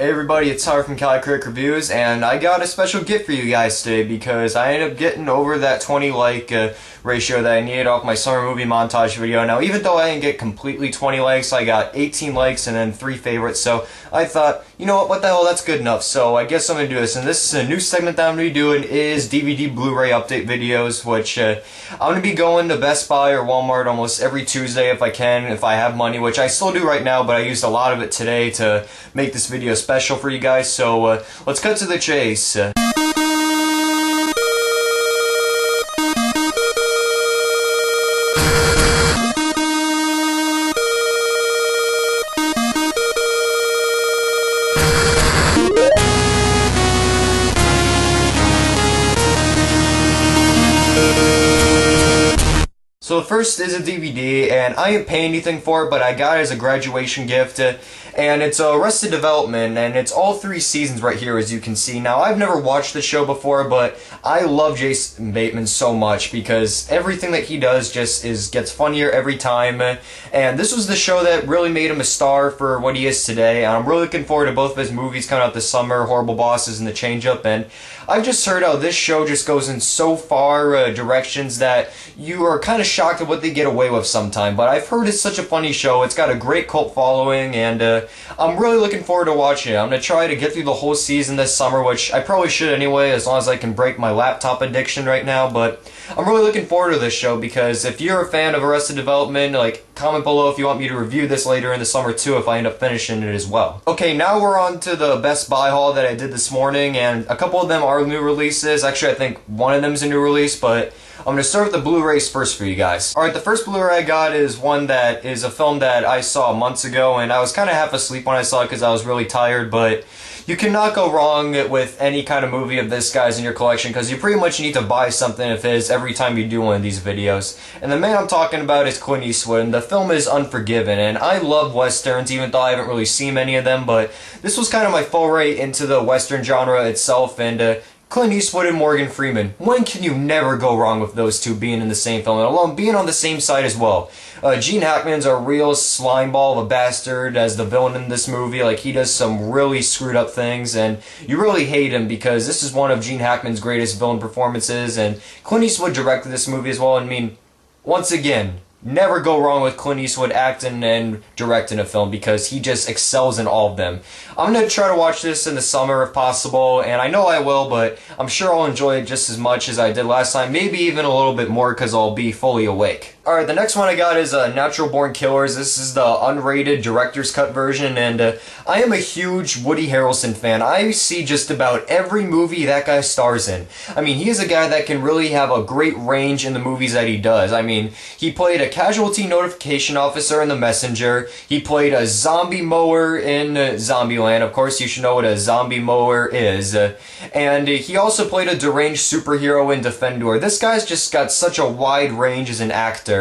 Hey everybody, it's Tyler from Cali Critic Reviews, and I got a special gift for you guys today because I ended up getting over that 20 like ratio that I needed off my summer movie montage video. Now, even though I didn't get completely 20 likes, I got 18 likes and then 3 favorites, so I thought, you know what the hell, that's good enough, so I guess I'm going to do this. And this is a new segment that I'm going to be doing is DVD Blu-ray update videos, which I'm going to be going to Best Buy or Walmart almost every Tuesday if I can, if I have money, which I still do right now, but I used a lot of it today to make this video special for you guys, so let's cut to the chase. So the first is a DVD, and I didn't pay anything for it, but I got it as a graduation gift, and it's Arrested Development, and it's all 3 seasons right here, as you can see. Now, I've never watched the show before, but I love Jason Bateman so much, because everything that he does just gets funnier every time, and this was the show that really made him a star for what he is today, and I'm really looking forward to both of his movies coming out this summer, Horrible Bosses and The Change-Up, and I've just heard how this show just goes in so far directions that you are kind of shocked at what they get away with sometimes, but I've heard it's such a funny show. It's got a great cult following, and I'm really looking forward to watching it. I'm going to try to get through the whole season this summer, which I probably should anyway, as long as I can break my laptop addiction right now, but I'm really looking forward to this show, because if you're a fan of Arrested Development, like, comment below if you want me to review this later in the summer too, if I end up finishing it as well. Okay, now we're on to the Best Buy haul that I did this morning, and a couple of them are new releases. Actually, I think one of them is a new release, but I'm going to start with the Blu-rays first for you guys. Alright, the first Blu-ray I got is one that is a film that I saw months ago, and I was kind of half asleep when I saw it because I was really tired, but you cannot go wrong with any kind of movie of this guy's in your collection, because you pretty much need to buy something of his every time you do one of these videos. And the man I'm talking about is Clint Eastwood, and the film is Unforgiven, and I love westerns, even though I haven't really seen many of them, but this was kind of my foray into the western genre itself, and Clint Eastwood and Morgan Freeman. When can you never go wrong with those two being in the same film, and alone being on the same side as well? Gene Hackman's a real slimeball of a bastard as the villain in this movie. Like, he does some really screwed up things, and you really hate him because this is one of Gene Hackman's greatest villain performances, and Clint Eastwood directed this movie as well. I mean, once again, never go wrong with Clint Eastwood acting and directing a film, because he just excels in all of them. I'm going to try to watch this in the summer if possible, and I know I will, but I'm sure I'll enjoy it just as much as I did last time, maybe even a little bit more because I'll be fully awake. Alright, the next one I got is Natural Born Killers. This is the unrated director's cut version, and I am a huge Woody Harrelson fan. I see just about every movie that guy stars in. I mean, he is a guy that can really have a great range in the movies that he does. I mean, he played a casualty notification officer in The Messenger. He played a zombie mower in Zombieland. Of course, you should know what a zombie mower is. And he also played a deranged superhero in Defendor. This guy's just got such a wide range as an actor,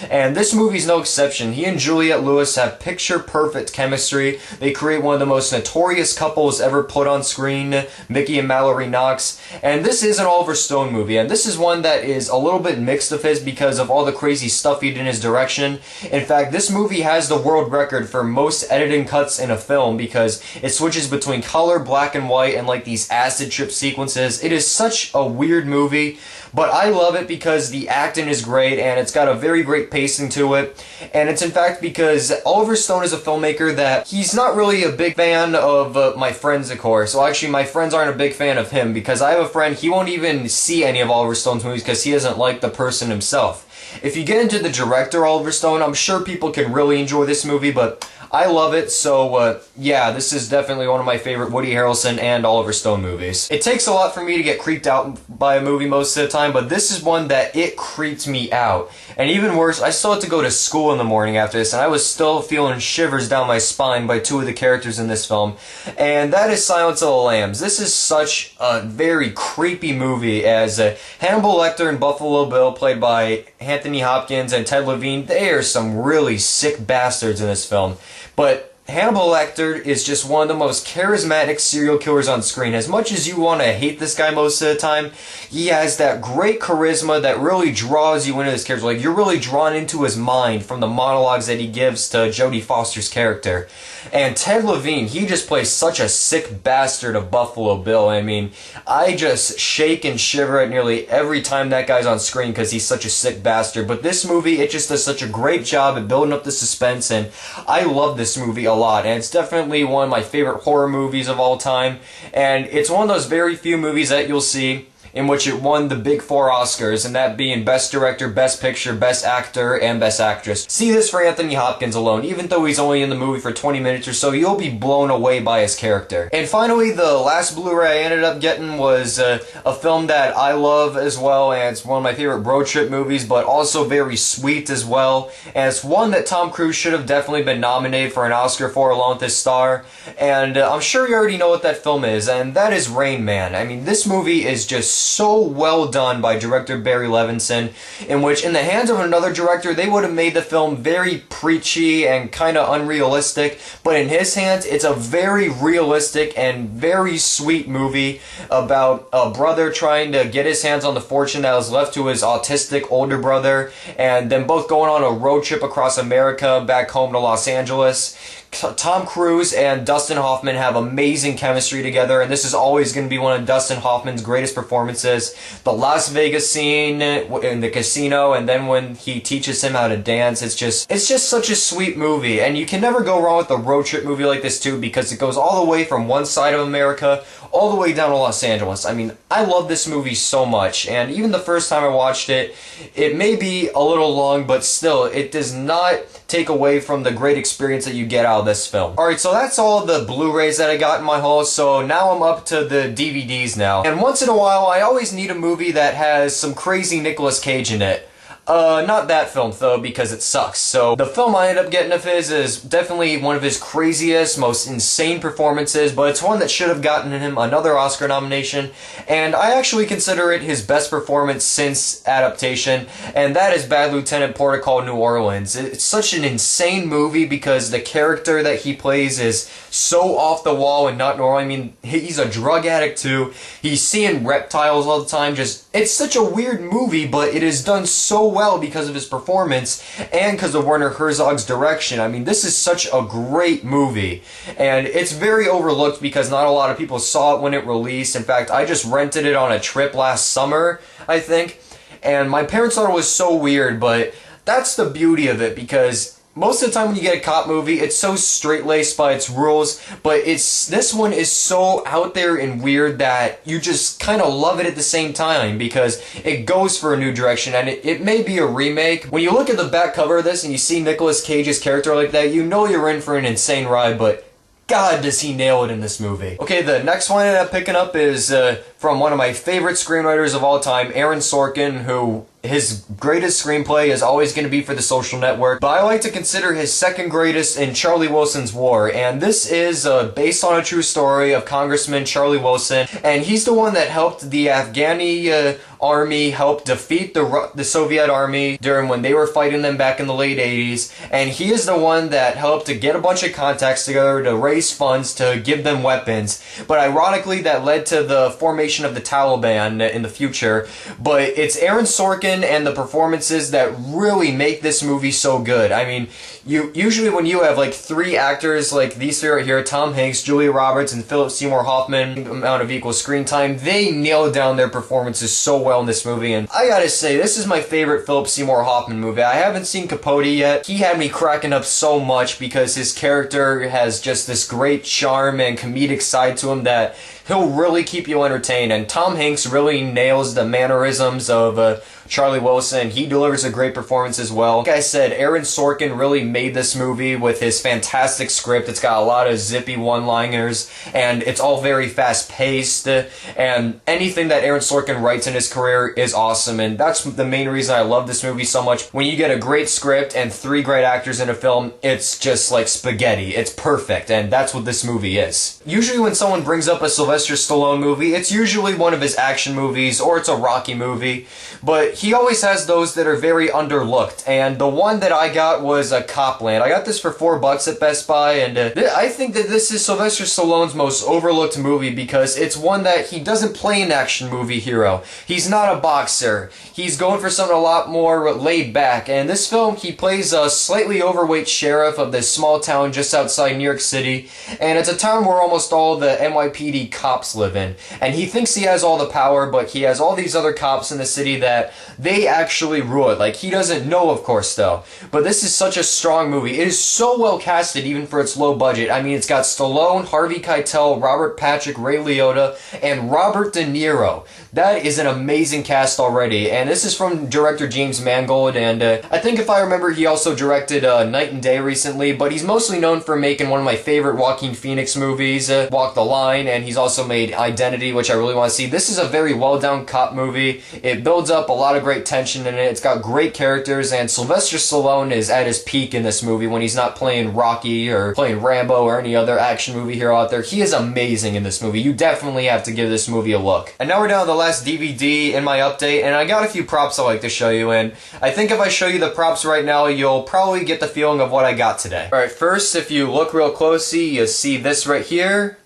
and this movie's no exception. He and Juliette Lewis have picture-perfect chemistry. They create one of the most notorious couples ever put on screen, Mickey and Mallory Knox. And this is an Oliver Stone movie, and this is one that is a little bit mixed of his because of all the crazy stuff he did in his direction. In fact, this movie has the world record for most editing cuts in a film because it switches between color, black and white, and like these acid trip sequences. It is such a weird movie, but I love it because the acting is great, and it's got a very great pacing to it. And it's in fact because Oliver Stone is a filmmaker that he's not really a big fan of my friends, of course. Well, actually, my friends aren't a big fan of him because I have a friend, he won't even see any of Oliver Stone's movies because he doesn't like the person himself. If you get into the director, Oliver Stone, I'm sure people can really enjoy this movie, but I love it, so yeah, this is definitely one of my favorite Woody Harrelson and Oliver Stone movies. It takes a lot for me to get creeped out by a movie most of the time, but this is one that it creeped me out. And even worse, I still had to go to school in the morning after this, and I was still feeling shivers down my spine by 2 of the characters in this film, and that is Silence of the Lambs. This is such a very creepy movie, as Hannibal Lecter and Buffalo Bill, played by Anthony Hopkins and Ted Levine, they are some really sick bastards in this film. But Hannibal Lecter is just one of the most charismatic serial killers on screen. As much as you want to hate this guy most of the time, he has that great charisma that really draws you into this character. Like, you're really drawn into his mind from the monologues that he gives to Jodie Foster's character. And Ted Levine, he just plays such a sick bastard of Buffalo Bill. I mean, I just shake and shiver at nearly every time that guy's on screen because he's such a sick bastard. But this movie, it just does such a great job at building up the suspense, and I love this movie a lot. And it's definitely one of my favorite horror movies of all time. And it's one of those very few movies that you'll see in which it won the big 4 Oscars, and that being Best Director, Best Picture, Best Actor, and Best Actress. See this for Anthony Hopkins alone. Even though he's only in the movie for 20 minutes or so, you'll be blown away by his character. And finally, the last Blu-ray I ended up getting was a film that I love as well, and it's one of my favorite road trip movies, but also very sweet as well. And it's one that Tom Cruise should have definitely been nominated for an Oscar for, along with his star. And I'm sure you already know what that film is, and that is Rain Man. I mean, this movie is just so well done by director Barry Levinson, in which in the hands of another director they would have made the film very preachy and kind of unrealistic, but in his hands it's a very realistic and very sweet movie about a brother trying to get his hands on the fortune that was left to his autistic older brother, and then both going on a road trip across America back home to Los Angeles. Tom Cruise and Dustin Hoffman have amazing chemistry together, and this is always going to be one of Dustin Hoffman's greatest performances. The Las Vegas scene in the casino, and then when he teaches him how to dance, it's just such a sweet movie. And you can never go wrong with a road trip movie like this too, because it goes all the way from one side of America all the way down to Los Angeles. I mean, I love this movie so much, and even the first time I watched it, it may be a little long, but still, it does not take away from the great experience that you get out of this film. Alright, so that's all the Blu-rays that I got in my haul, so now I'm up to the DVDs now. And once in a while, I always need a movie that has some crazy Nicolas Cage in it. Not that film, though, because it sucks. So, the film I ended up getting of his is definitely one of his craziest, most insane performances, but it's one that should have gotten him another Oscar nomination, and I actually consider it his best performance since adaptation, and that is Bad Lieutenant Protocol New Orleans. It's such an insane movie because the character that he plays is so off the wall and not normal. I mean, he's a drug addict too. He's seeing reptiles all the time. It's such a weird movie, but it is done so well because of his performance and because of Werner Herzog's direction. I mean, this is such a great movie, and it's very overlooked because not a lot of people saw it when it released. In fact, I just rented it on a trip last summer, I think, and my parents thought it was so weird, but that's the beauty of it, because most of the time when you get a cop movie, it's so straight-laced by its rules, but this one is so out there and weird that you just kind of love it at the same time, because it goes for a new direction, and it may be a remake. When you look at the back cover of this and you see Nicolas Cage's character like that, you know you're in for an insane ride, but God, does he nail it in this movie. Okay, the next one I ended up picking up is from one of my favorite screenwriters of all time, Aaron Sorkin, who his greatest screenplay is always going to be for The Social Network, but I like to consider his second greatest in Charlie Wilson's War, and this is based on a true story of Congressman Charlie Wilson, and he's the one that helped the Afghani army help defeat the Soviet army during when they were fighting them back in the late 80s, and he is the one that helped to get a bunch of contacts together to raise funds to give them weapons, but ironically that led to the formation of the Taliban in the future. But it's Aaron Sorkin and the performances that really make this movie so good. I mean, usually when you have like 3 actors like these 3 right here, Tom Hanks, Julia Roberts, and Philip Seymour Hoffman, amount of equal screen time, they nail down their performances so well in this movie. And I gotta say, this is my favorite Philip Seymour Hoffman movie. I haven't seen Capote yet. He had me cracking up so much because his character has just this great charm and comedic side to him that he'll really keep you entertained. And Tom Hanks really nails the mannerisms of Charlie Wilson. He delivers a great performance as well. Like I said, Aaron Sorkin really made this movie with his fantastic script. It's got a lot of zippy one-liners, and it's all very fast-paced, and anything that Aaron Sorkin writes in his career is awesome, and that's the main reason I love this movie so much. When you get a great script and 3 great actors in a film, it's just like spaghetti. It's perfect, and that's what this movie is. Usually when someone brings up a Sylvester Stallone movie, it's usually usually one of his action movies, or it's a Rocky movie, but he always has those that are very underlooked, and the one that I got was Copland. I got this for $4 at Best Buy, and I think that this is Sylvester Stallone's most overlooked movie because it's one that he doesn't play an action movie hero. He's not a boxer. He's going for something a lot more laid back, and in this film he plays a slightly overweight sheriff of this small town just outside New York City, and it's a town where almost all the NYPD cops live in, and he thinks he has all the power, but he has all these other cops in the city that they actually rule it. Like, he doesn't know, of course, though. But this is such a strong movie. It is so well casted, even for its low budget. I mean, it's got Stallone, Harvey Keitel, Robert Patrick, Ray Liotta, and Robert De Niro. That is an amazing cast already, and this is from director James Mangold, and I think if I remember, he also directed Night and Day recently, but he's mostly known for making one of my favorite Joaquin Phoenix movies, Walk the Line, and he's also made Identity, which I really want to see. This is a very well-done cop movie. It builds up a lot of great tension in it. It's got great characters, and Sylvester Stallone is at his peak in this movie when he's not playing Rocky or playing Rambo or any other action movie hero out there. He is amazing in this movie. You definitely have to give this movie a look. And now we're down to the last DVD in my update, and I got a few props I'd like to show you, and I think if I show you the props right now, you'll probably get the feeling of what I got today. Alright, first, if you look real closely, you see this right here,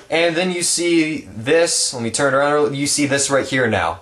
and then you see this. Let me turn around. You see this right here now.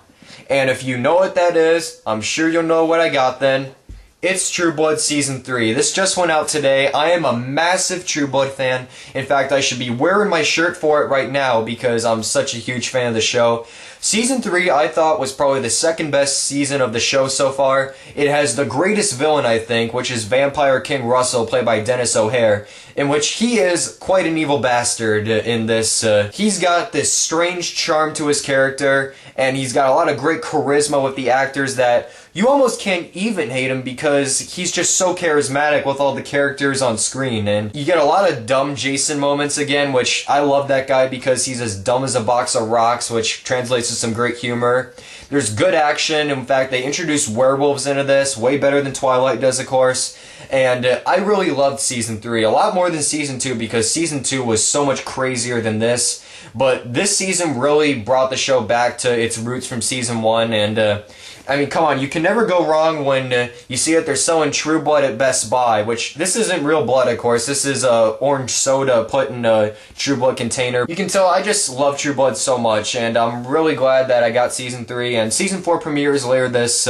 And if you know what that is, I'm sure you'll know what I got then. It's True Blood Season 3. This just went out today. I am a massive True Blood fan. In fact, I should be wearing my shirt for it right now because I'm such a huge fan of the show. Season 3, I thought, was probably the second best season of the show so far. It has the greatest villain, I think, which is Vampire King Russell, played by Dennis O'Hare, in which he is quite an evil bastard in this. He's got this strange charm to his character, and he's got a lot of great charisma with the actors that you almost can't even hate him because he's just so charismatic with all the characters on screen. And you get a lot of dumb Jason moments again, which I love that guy because he's as dumb as a box of rocks, which translates to some great humor. There's good action. In fact, they introduced werewolves into this, way better than Twilight does, of course. And I really loved Season 3, a lot more than Season 2 because Season 2 was so much crazier than this. But this season really brought the show back to its roots from Season 1, and I mean, come on, you can never go wrong when you see that they're selling True Blood at Best Buy, which this isn't real blood, of course. This is orange soda put in a True Blood container. You can tell I just love True Blood so much, and I'm really glad that I got Season 3, and Season 4 premieres later this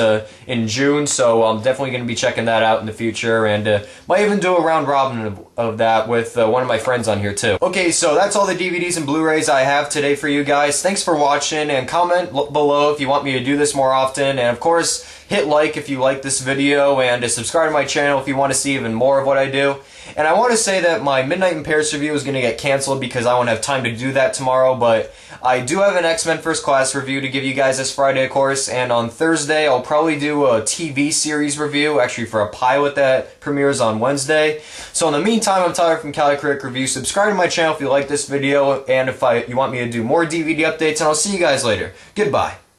in June, so I'm definitely going to be checking that out in the future, and might even do a round robin of that with one of my friends on here, too. Okay, so that's all the DVDs and Blu-rays I have today for you guys. Thanks for watching, and comment below if you want me to do this more often, and of course, hit like if you like this video, and subscribe to my channel if you want to see even more of what I do. And I want to say that my Midnight in Paris review is going to get canceled because I won't have time to do that tomorrow, but I do have an X-Men First Class review to give you guys this Friday, of course, and on Thursday I'll probably do a TV series review, actually for a pilot that premieres on Wednesday. So in the meantime, I'm Tyler from Cali Critic Review. Subscribe to my channel if you like this video, and if you want me to do more DVD updates, and I'll see you guys later. Goodbye.